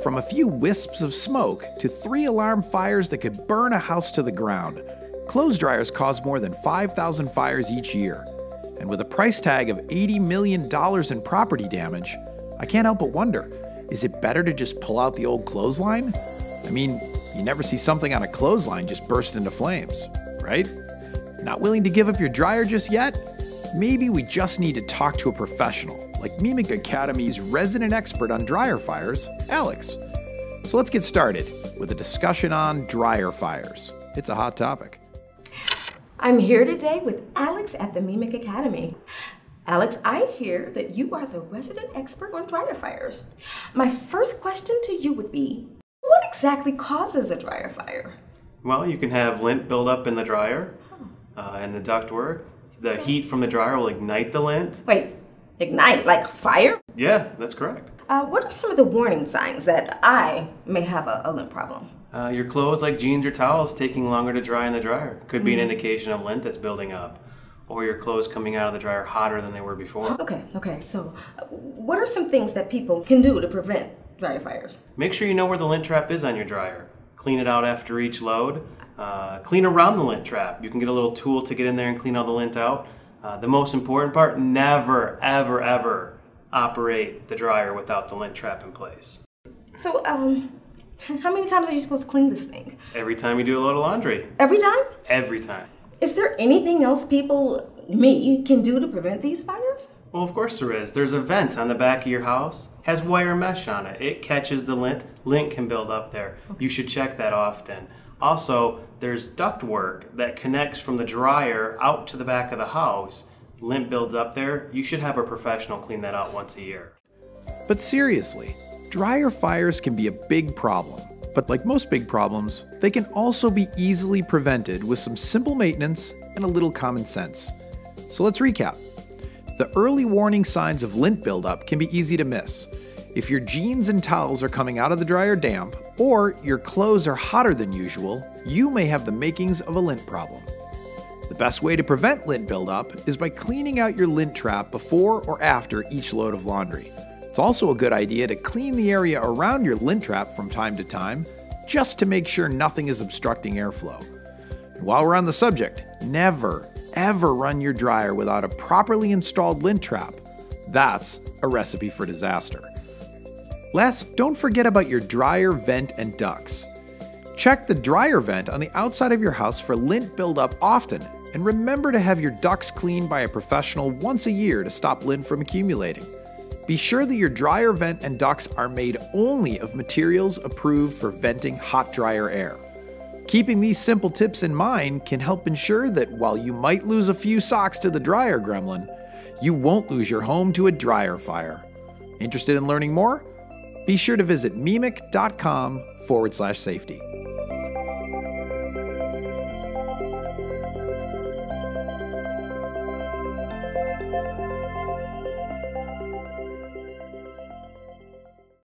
From a few wisps of smoke to 3 alarm fires that could burn a house to the ground, clothes dryers cause more than 5,000 fires each year. And with a price tag of $80 million in property damage, I can't help but wonder, is it better to just pull out the old clothesline? I mean, you never see something on a clothesline just burst into flames, right? Not willing to give up your dryer just yet? Maybe we just need to talk to a professional, like Meemic Academy's resident expert on dryer fires, Alex. So let's get started with a discussion on dryer fires. It's a hot topic. I'm here today with Alex at the Meemic Academy. Alex, I hear that you are the resident expert on dryer fires. My first question to you would be, what exactly causes a dryer fire? Well, you can have lint build up in the dryer and the ductwork. The heat from the dryer will ignite the lint. Wait, ignite, like fire? Yeah, that's correct. What are some of the warning signs that I may have a lint problem? Your clothes like jeans or towels taking longer to dry in the dryer could be an indication of lint that's building up. Or your clothes coming out of the dryer hotter than they were before. Okay, so what are some things that people can do to prevent dryer fires? Make sure you know where the lint trap is on your dryer. Clean it out after each load. Clean around the lint trap. You can get a little tool to get in there and clean all the lint out. The most important part, never, ever, ever operate the dryer without the lint trap in place. So, how many times are you supposed to clean this thing? Every time you do a load of laundry. Every time? Every time. Is there anything else people, me, can do to prevent these fires? Well, of course there is. There's a vent on the back of your house. Has wire mesh on it. It catches the lint. Lint can build up there. You should check that often. Also, there's ductwork that connects from the dryer out to the back of the house. Lint builds up there. You should have a professional clean that out once a year. But seriously, dryer fires can be a big problem. But like most big problems, they can also be easily prevented with some simple maintenance and a little common sense. So let's recap. The early warning signs of lint buildup can be easy to miss. If your jeans and towels are coming out of the dryer damp, or your clothes are hotter than usual, you may have the makings of a lint problem. The best way to prevent lint buildup is by cleaning out your lint trap before or after each load of laundry. It's also a good idea to clean the area around your lint trap from time to time, just to make sure nothing is obstructing airflow. And while we're on the subject, never, ever run your dryer without a properly installed lint trap. That's a recipe for disaster. Last, don't forget about your dryer vent and ducts. Check the dryer vent on the outside of your house for lint buildup often, and remember to have your ducts cleaned by a professional once a year to stop lint from accumulating. Be sure that your dryer vent and ducts are made only of materials approved for venting hot dryer air. Keeping these simple tips in mind can help ensure that while you might lose a few socks to the dryer gremlin, you won't lose your home to a dryer fire. Interested in learning more? Be sure to visit meemic.com/safety.